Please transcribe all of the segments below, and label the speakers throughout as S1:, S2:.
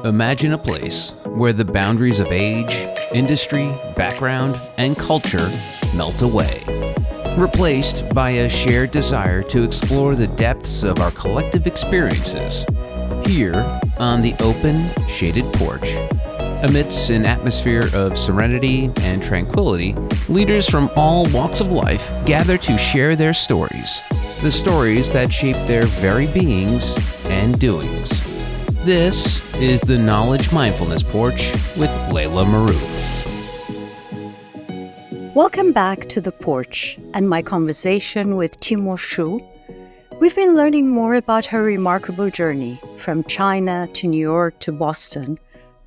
S1: Imagine a place where the boundaries of age, industry, background, and culture melt away, replaced by a shared desire to explore the depths of our collective experiences here on the open, shaded porch. Amidst an atmosphere of serenity and tranquility, leaders from all walks of life gather to share their stories, the stories that shape their very beings and doings. This is the Knowledge Mindfulness Porch with Laila Maroof.
S2: Welcome back to The Porch and my conversation with Tianmeng Xu. We've been learning more about her remarkable journey from China to New York to Boston,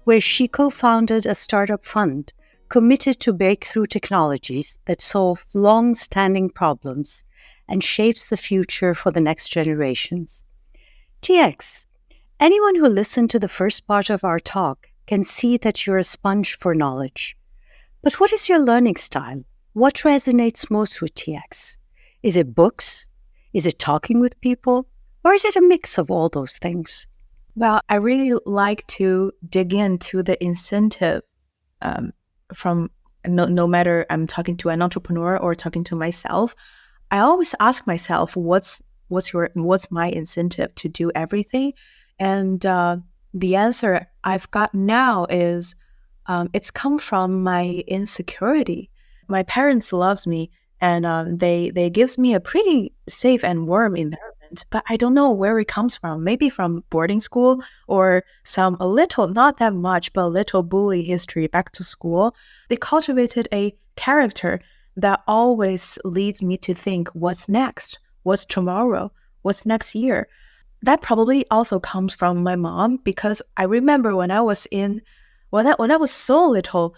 S2: where she co-founded a startup fund committed to breakthrough technologies that solve long-standing problems and shapes the future for the next generations. TX, anyone who listened to the first part of our talk can see that you're a sponge for knowledge. But what is your learning style? What resonates most with TX? Is it books? Is it talking with people? Or is it a mix of all those things?
S3: Well, I really like to dig into the incentive from no matter I'm talking to an entrepreneur or talking to myself. I always ask myself, what's my incentive to do everything? And the answer I've got now is it's come from my insecurity. My parents loves me, and they gives me a pretty safe and warm environment, but I don't know where it comes from. Maybe from boarding school or a little, not that much, but a little bully history back to school. They cultivated a character that always leads me to think, what's next? What's tomorrow? What's next year? That probably also comes from my mom, because I remember when I was so little,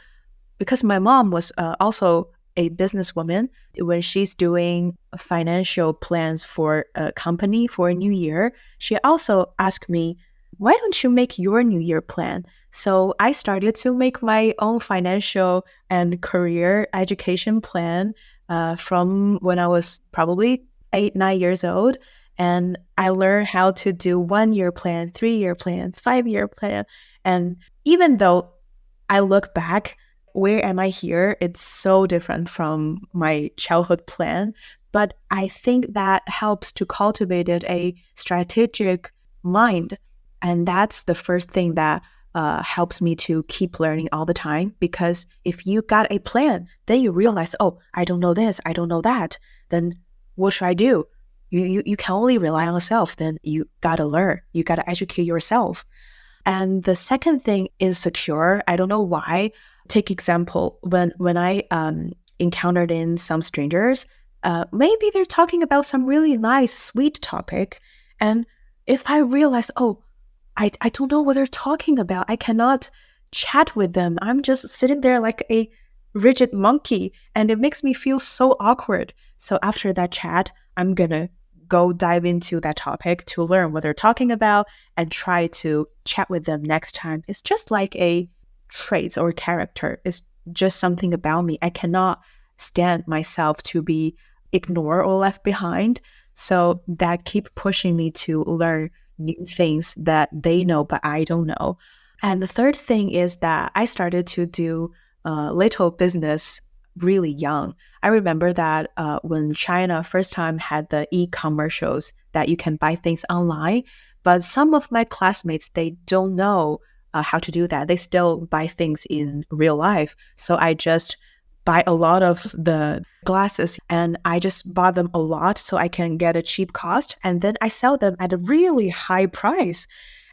S3: because my mom was also a businesswoman. When she's doing financial plans for a company for a new year, she also asked me, why don't you make your new year plan? So I started to make my own financial and career education plan from when I was probably 8-9 years old. And I learned how to do 1-year plan, 3-year plan, 5-year plan. And even though I look back, where am I here? It's so different from my childhood plan. But I think that helps to cultivate a strategic mind. And that's the first thing that helps me to keep learning all the time. Because if you got a plan, then you realize, oh, I don't know this, I don't know that. Then what should I do? You can only rely on yourself. Then you gotta learn. You gotta educate yourself. And the second thing is secure. I don't know why. Take example, when I encountered in some strangers, maybe they're talking about some really nice, sweet topic. And if I realize, oh, I don't know what they're talking about, I cannot chat with them. I'm just sitting there like a rigid monkey, and it makes me feel so awkward. So after that chat, I'm gonna go dive into that topic to learn what they're talking about and try to chat with them next time. It's just like a trait or character. It's just something about me. I cannot stand myself to be ignored or left behind. So that keep pushing me to learn new things that they know, but I don't know. And the third thing is that I started to do little business really young. I remember that when China first time had the e-commercials that you can buy things online, but some of my classmates, they don't know how to do that. They still buy things in real life. So I just buy a lot of the glasses, and I just bought them a lot so I can get a cheap cost, and then I sell them at a really high price.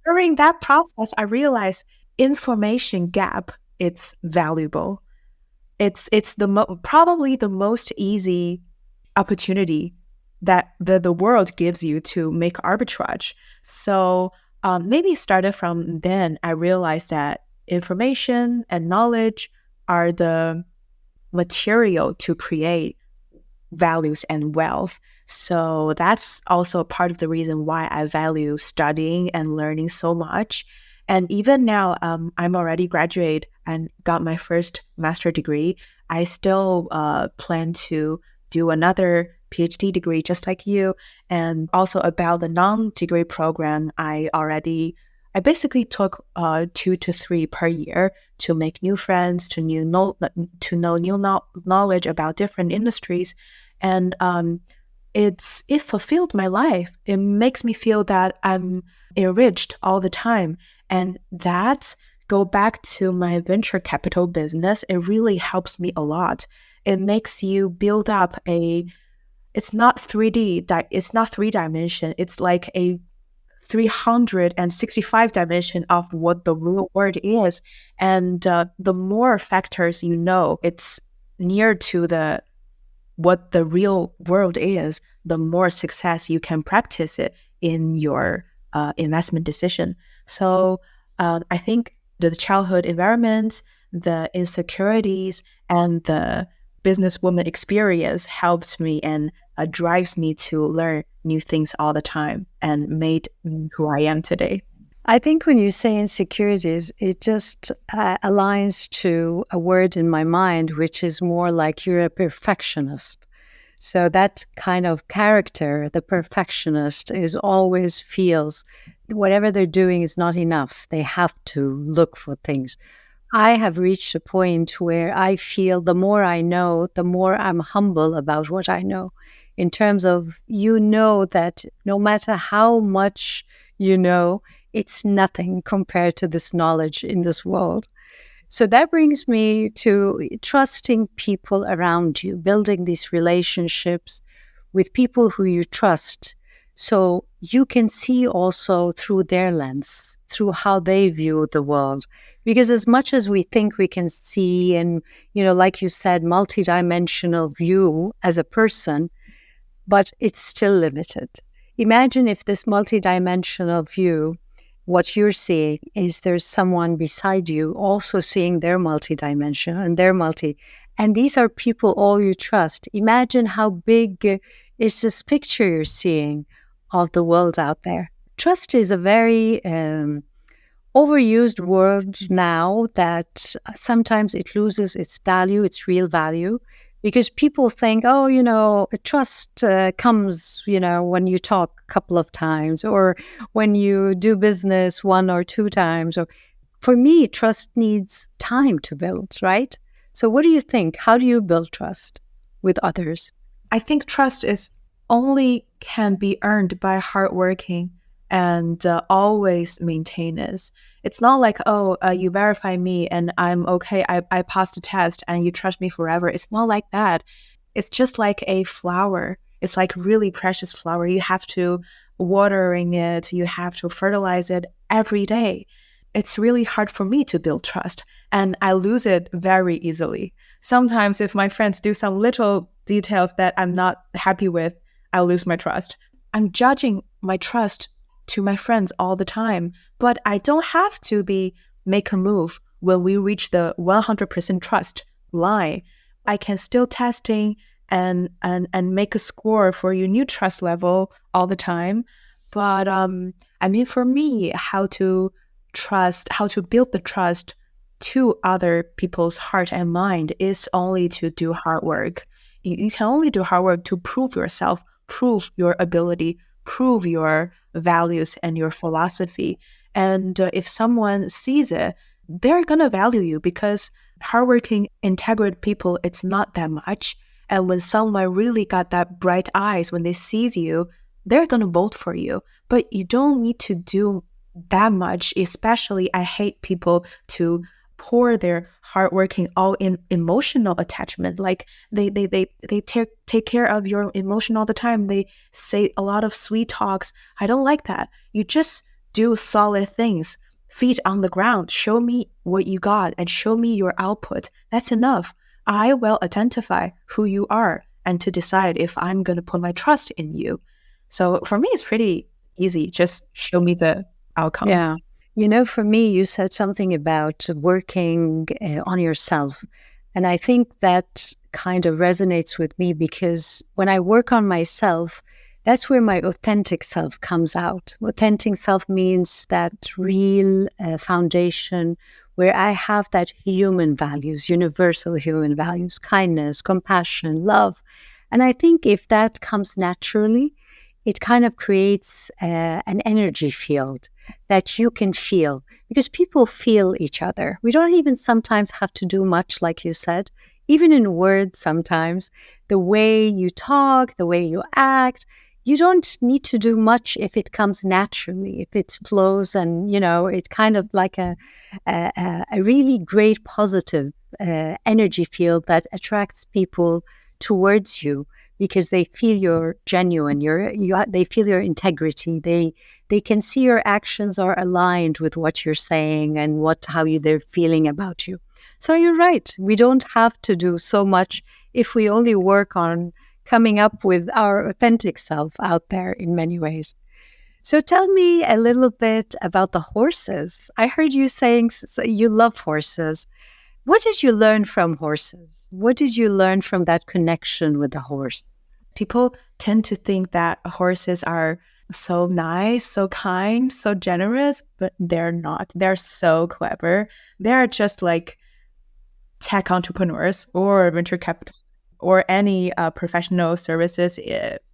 S3: During that process, I realized information gap, it's valuable. It's probably the most easy opportunity that the world gives you to make arbitrage. So maybe it started from then. I realized that information and knowledge are the material to create values and wealth. So that's also part of the reason why I value studying and learning so much. And even now, I'm already graduate and got my first master degree. I still plan to do another PhD degree just like you. And also about the non-degree program, I basically took 2 to 3 per year to make new friends, to know new knowledge about different industries. And it fulfilled my life. It makes me feel that I'm enriched all the time. And that go back to my venture capital business. It really helps me a lot. It makes you build up it's not 3D, it's not 3 dimension. It's like a 365 dimension of what the real world is. And the more factors you know, it's near to what the real world is, the more success you can practice it in your investment decision. So I think the childhood environment, the insecurities, and the businesswoman experience helps me and drives me to learn new things all the time and made me who I am today.
S2: I think when you say insecurities, it just aligns to a word in my mind, which is more like you're a perfectionist. So that kind of character, the perfectionist, is always feels whatever they're doing is not enough. They have to look for things. I have reached a point where I feel the more I know, the more I'm humble about what I know. In terms of, that no matter how much you know, it's nothing compared to this knowledge in this world. So that brings me to trusting people around you, building these relationships with people who you trust. So you can see also through their lens, through how they view the world. Because as much as we think we can see and, like you said, multidimensional view as a person, but it's still limited. Imagine if this multidimensional view, what you're seeing is there's someone beside you also seeing their multidimension and and these are people all you trust. Imagine how big is this picture you're seeing of the world out there. Trust is a very overused word now that sometimes it loses its value, its real value. Because people think, trust comes, when you talk a couple of times or when you do business 1 or 2 times. Or for me, trust needs time to build, right? So what do you think? How do you build trust with others?
S3: I think trust is only can be earned by hardworking and always maintenance. It's not like, you verify me and I'm okay, I passed the test and you trust me forever. It's not like that. It's just like a flower. It's like really precious flower. You have to watering it, you have to fertilize it every day. It's really hard for me to build trust and I lose it very easily. Sometimes if my friends do some little details that I'm not happy with, I'll lose my trust. I'm judging my trust to my friends all the time, but I don't have to make a move when we reach the 100% trust line. I can still testing and make a score for your new trust level all the time. But for me, how to build the trust to other people's heart and mind is only to do hard work. You can only do hard work to prove yourself, prove your ability, prove your values and your philosophy. And if someone sees it, they're going to value you because hardworking, integrated people, it's not that much. And when someone really got that bright eyes, when they sees you, they're going to vote for you. But you don't need to do that much, especially I hate people to pour their hardworking all in emotional attachment. Like they take care of your emotion all the time. They say a lot of sweet talks. I don't like that. You just do solid things, feet on the ground. Show me what you got and show me your output. That's enough. I will identify who you are and to decide if I'm going to put my trust in you. So for me, it's pretty easy. Just show me the outcome.
S2: Yeah. For me, you said something about working on yourself. And I think that kind of resonates with me because when I work on myself, that's where my authentic self comes out. Authentic self means that real foundation where I have that human values, universal human values, kindness, compassion, love. And I think if that comes naturally, it kind of creates an energy field that you can feel, because people feel each other. We don't even sometimes have to do much, like you said, even in words sometimes. The way you talk, the way you act, you don't need to do much if it comes naturally, if it flows, and, it's kind of like a really great positive energy field that attracts people towards you, because they feel you're genuine, they feel your integrity. They can see your actions are aligned with what you're saying and they're feeling about you. So you're right. We don't have to do so much if we only work on coming up with our authentic self out there in many ways. So tell me a little bit about the horses. I heard you saying you love horses. What did you learn from horses? What did you learn from that connection with the horse?
S3: People tend to think that horses are so nice, so kind, so generous, but they're not. They're so clever. They're just like tech entrepreneurs or venture capital or any professional services,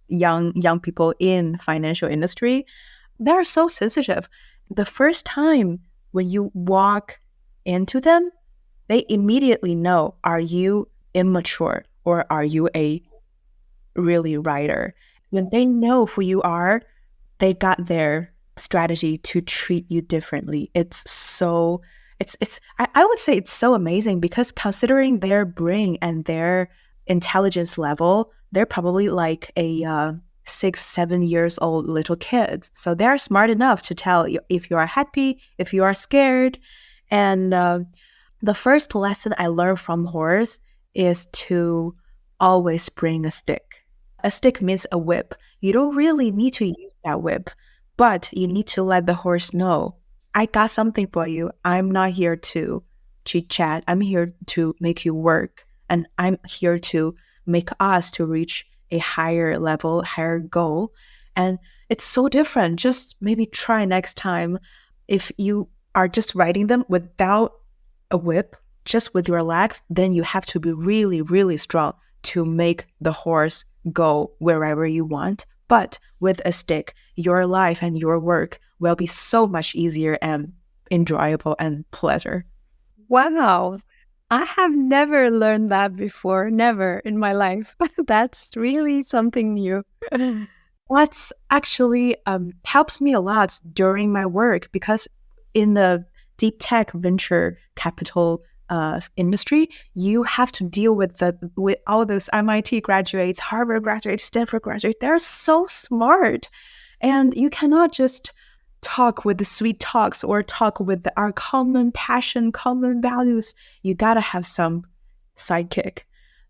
S3: young people in financial industry. They're so sensitive. The first time when you walk into them, they immediately know, are you immature or are you a really rider? When they know who you are, they got their strategy to treat you differently. I would say it's so amazing, because considering their brain and their intelligence level, they're probably like a 6-7 years old little kids. So they're smart enough to tell you if you are happy, if you are scared. And the first lesson I learned from horse is to always bring a stick. A stick means a whip. You don't really need to use that whip, but you need to let the horse know, I got something for you. I'm not here to chit chat. I'm here to make you work. And I'm here to make us to reach a higher level, higher goal. And it's so different. Just maybe try next time. If you are just riding them without a whip, just with your legs, then you have to be really, really strong to make the horse go wherever you want. But with a stick, your life and your work will be so much easier and enjoyable and pleasure.
S2: Wow. I have never learned that before, never in my life. That's really something new.
S3: What's actually helps me a lot during my work, because in the deep tech venture capital industry, you have to deal with all those MIT graduates, Harvard graduates, Stanford graduates. They're so smart, and you cannot just talk with the sweet talks or talk with our common passion, common values. You gotta have some sidekick.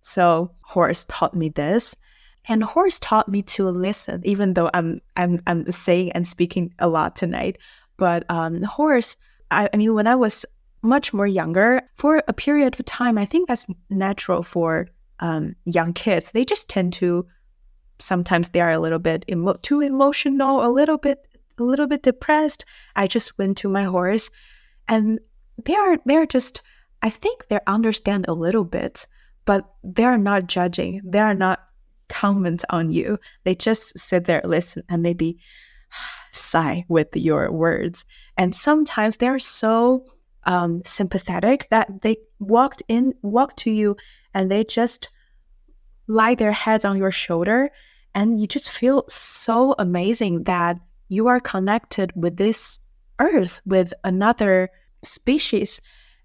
S3: So Horace taught me this, and Horace taught me to listen. Even though I'm saying and speaking a lot tonight, but Horace, I mean, when I was much more younger, for a period of time, I think that's natural for young kids. They just tend to, sometimes they are a little bit too emotional, a little bit depressed. I just went to my horse, and they're just, I think they understand a little bit, but they're not judging. They're not comment on you. They just sit there, listen, and maybe sigh with your words. And sometimes they're so sympathetic that they walk to you, and they just lie their heads on your shoulder, and you just feel so amazing that you are connected with this earth, with another species.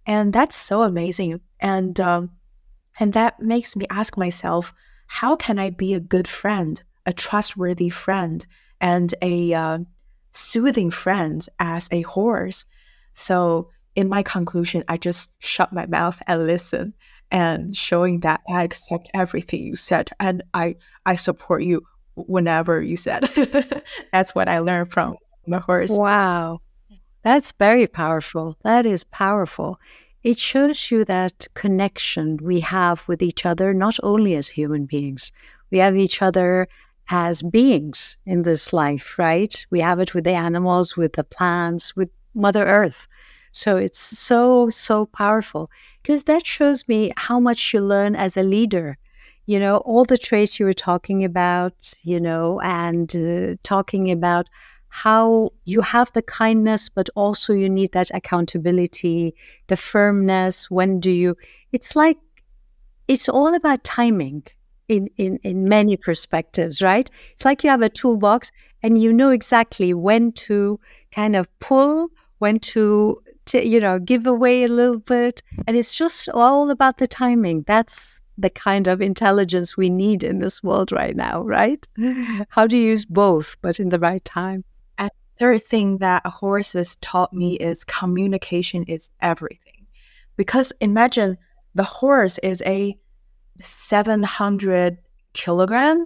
S3: And that's so amazing. And that makes me ask myself, how can I be a good friend, a trustworthy friend, and a soothing friend as a horse? So in my conclusion, I just shut my mouth and listen, and showing that I accept everything you said, and I support you whenever you said. That's what I learned from the horse.
S2: Wow. That's very powerful. That is powerful. It shows you that connection we have with each other, not only as human beings. We have each other as beings in this life, right? We have it with the animals, with the plants, with Mother Earth. So it's so, so powerful, because that shows me how much you learn as a leader. all the traits you were talking about, and talking about how you have the kindness, but also you need that accountability, the firmness. It's like, it's all about timing in many perspectives, right? It's like you have a toolbox and you know exactly when to kind of pull, when to give away a little bit. And it's just all about the timing. That's the kind of intelligence we need in this world right now, right? How do you use both, but in the right time?
S3: And third thing that horses taught me is communication is everything. Because imagine the horse is a 700 kilogram.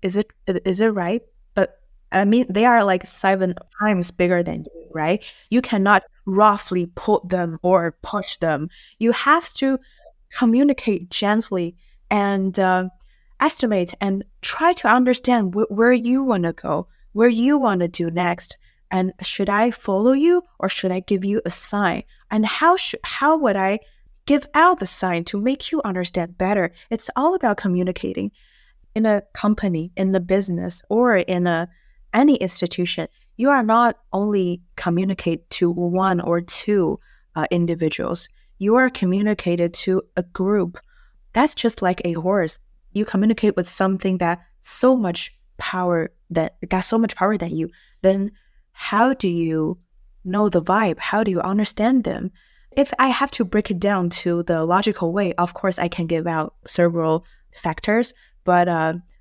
S3: Is it right? But I mean, they are like 7 times bigger than you, right? You cannot roughly put them or push them. You have to communicate gently and estimate and try to understand where you want to go, where you want to do next. And should I follow you or should I give you a sign? And how would I give out the sign to make you understand better? It's all about communicating. In a company, in a business, or in any institution, you are not only communicate to one or two individuals. You are communicated to a group. That's just like a horse. You communicate with something that so much power that got so much power than you. Then how do you know the vibe? How do you understand them? If I have to break it down to the logical way, of course I can give out several factors, but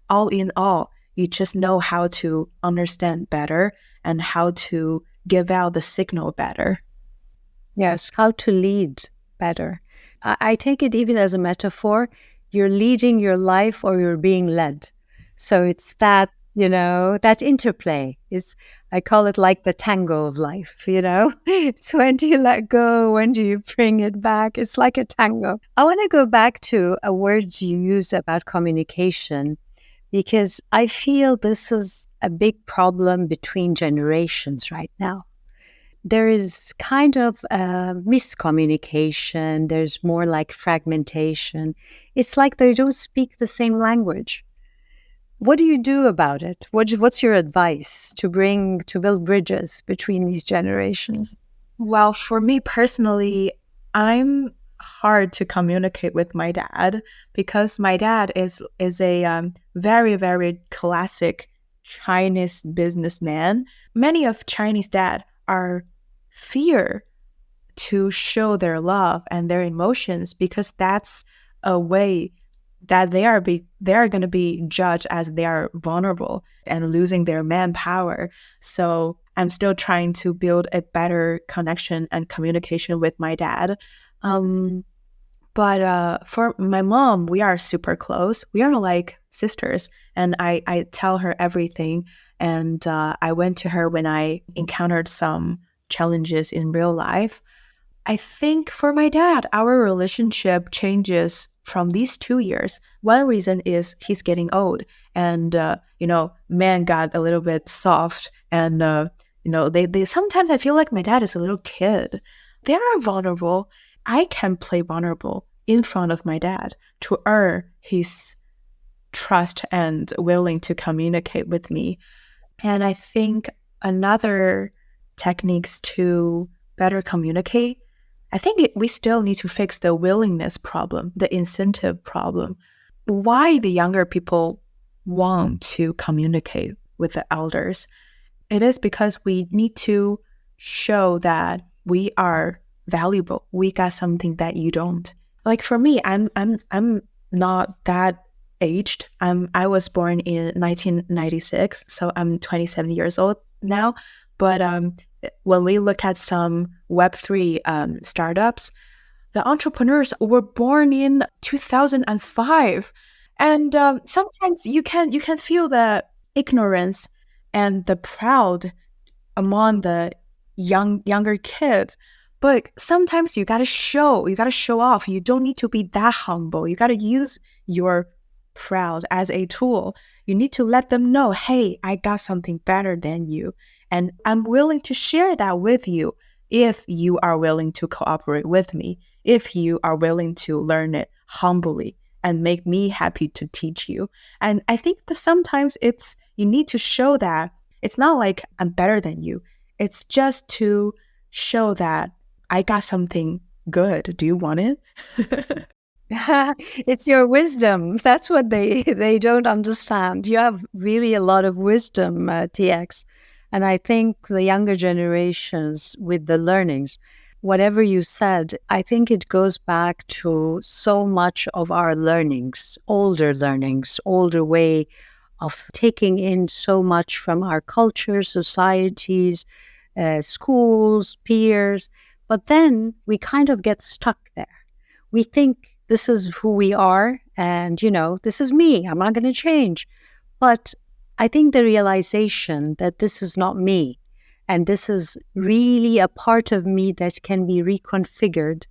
S3: all in all, you just know how to understand better and how to give out the signal better.
S2: Yes, how to lead better. I take it even as a metaphor. You're leading your life or you're being led. So it's that, that interplay. I call it like the tango of life, It's when do you let go? When do you bring it back? It's like a tango. I want to go back to a word you used about communication, because I feel this is a big problem between generations right now. There is kind of miscommunication. There's more like fragmentation. It's like they don't speak the same language. What do you do about it? What's your advice to build bridges between these generations?
S3: Well, for me personally, I'm hard to communicate with my dad because my dad is a very, very classic Chinese businessman. Many of Chinese dad are fear to show their love and their emotions because that's a way that they are going to be judged as they are vulnerable and losing their manpower. So I'm still trying to build a better connection and communication with my dad. But for my mom, we are super close. We are like sisters, and I tell her everything. And I went to her when I encountered some challenges in real life. I think for my dad, our relationship changes from these 2 years. One reason is he's getting old, and man got a little bit soft, and they sometimes I feel like my dad is a little kid. They are vulnerable. I can play vulnerable in front of my dad to earn his trust and willing to communicate with me. And I think another techniques to better communicate, I think we still need to fix the willingness problem, the incentive problem. Why the younger people want to communicate with the elders? It is because we need to show that we are valuable. We got something that you don't. Like for me, I'm not that aged. I was born in 1996, so I'm 27 years old now. But when we look at some Web3 startups, the entrepreneurs were born in 2005, and sometimes you can feel the ignorance and the proud among the younger kids. But sometimes you gotta show off. You don't need to be that humble. You gotta use your proud as a tool. You need to let them know, hey, I got something better than you. And I'm willing to share that with you if you are willing to cooperate with me, if you are willing to learn it humbly and make me happy to teach you. And I think that sometimes you need to show that it's not like I'm better than you. It's just to show that I got something good. Do you want it?
S2: It's your wisdom. That's what they don't understand. You have really a lot of wisdom, TX. And I think the younger generations with the learnings, whatever you said, I think it goes back to so much of our learnings, older way of taking in so much from our culture, societies, schools, peers. But then we kind of get stuck there. We think this is who we are and, this is me. I'm not going to change. But I think the realization that this is not me and this is really a part of me that can be reconfigured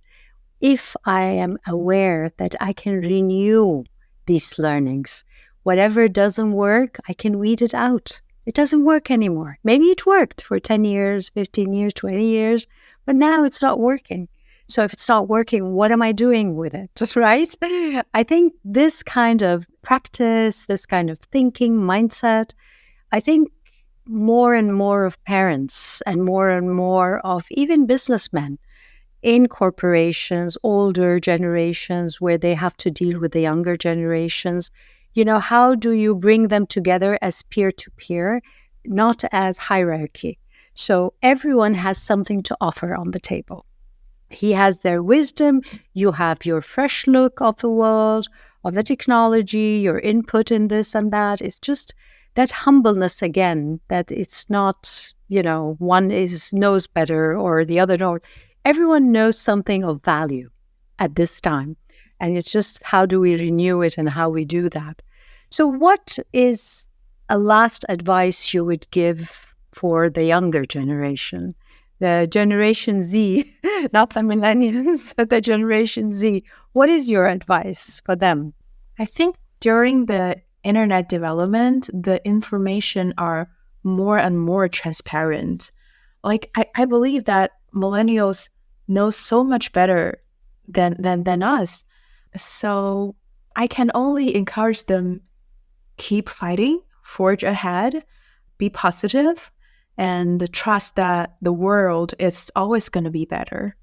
S2: if I am aware that I can renew these learnings. Whatever doesn't work, I can weed it out. It doesn't work anymore. Maybe it worked for 10 years, 15 years, 20 years, but now it's not working. So if it's not working, what am I doing with it, right? I think this kind of practice, this kind of thinking, mindset, I think more and more of parents and more of even businessmen in corporations, older generations where they have to deal with the younger generations, how do you bring them together as peer-to-peer, not as hierarchy? So everyone has something to offer on the table. He has their wisdom, you have your fresh look of the world, of the technology, your input in this and that. It's just that humbleness again, that it's not, one knows better or the other knows. Everyone knows something of value at this time. And it's just how do we renew it and how we do that. So what is a last advice you would give for the younger generation? The Generation Z, not the millennials, but the Generation Z. What is your advice for them?
S3: I think during the internet development, the information are more and more transparent. Like, I believe that millennials know so much better than us. So I can only encourage them, keep fighting, forge ahead, be positive, and trust that the world is always going to be better.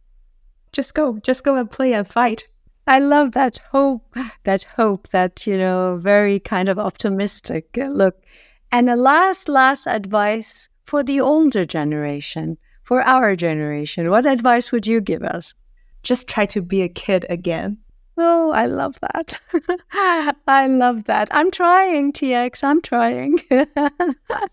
S3: Just go and play and fight.
S2: I love that hope, that, very kind of optimistic look. And a last advice for the older generation, for our generation. What advice would you give us?
S3: Just try to be a kid again.
S2: Oh, I love that. I love that. I'm trying, TX. I'm trying.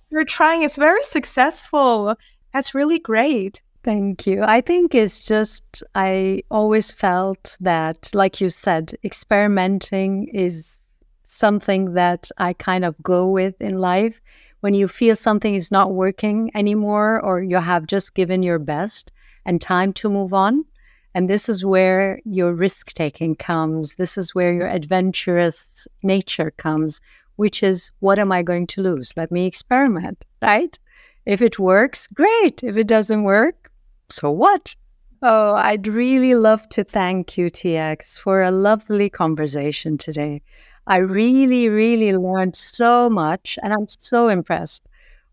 S3: You're trying. It's very successful. That's really great.
S2: Thank you. I think it's just, I always felt that, like you said, experimenting is something that I kind of go with in life. When you feel something is not working anymore, or you have just given your best and time to move on. And this is where your risk-taking comes. This is where your adventurous nature comes, which is, what am I going to lose? Let me experiment, right? If it works, great. If it doesn't work, so what? Oh, I'd really love to thank you, TX, for a lovely conversation today. I really, really learned so much, and I'm so impressed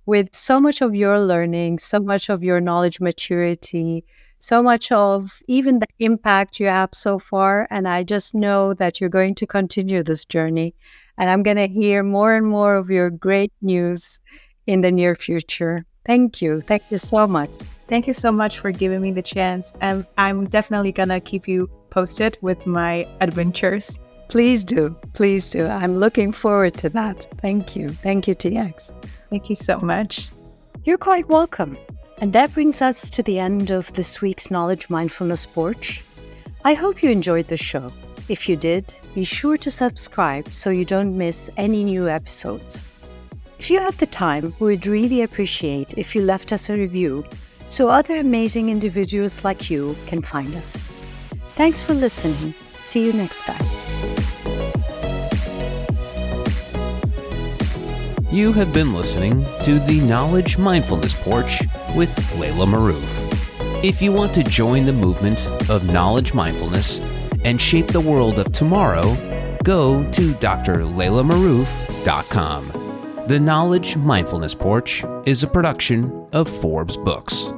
S2: with so much of your learning, so much of your knowledge maturity, so much of even the impact you have so far. And I just know that you're going to continue this journey. And I'm going to hear more and more of your great news in the near future. Thank you. Thank you so much.
S3: Thank you so much for giving me the chance. And I'm definitely going to keep you posted with my adventures.
S2: Please do. Please do. I'm looking forward to that. Thank you. Thank you, TX.
S3: Thank you so much.
S2: You're quite welcome. And that brings us to the end of this week's Knowledge Mindfulness Porch. I hope you enjoyed the show. If you did, be sure to subscribe so you don't miss any new episodes. If you have the time, we would really appreciate if you left us a review so other amazing individuals like you can find us. Thanks for listening. See you next time.
S1: You have been listening to the Knowledge Mindfulness Porch with Laila Maroof. If you want to join the movement of knowledge mindfulness and shape the world of tomorrow, go to drlailamaroof.com. The Knowledge Mindfulness Porch is a production of Forbes Books.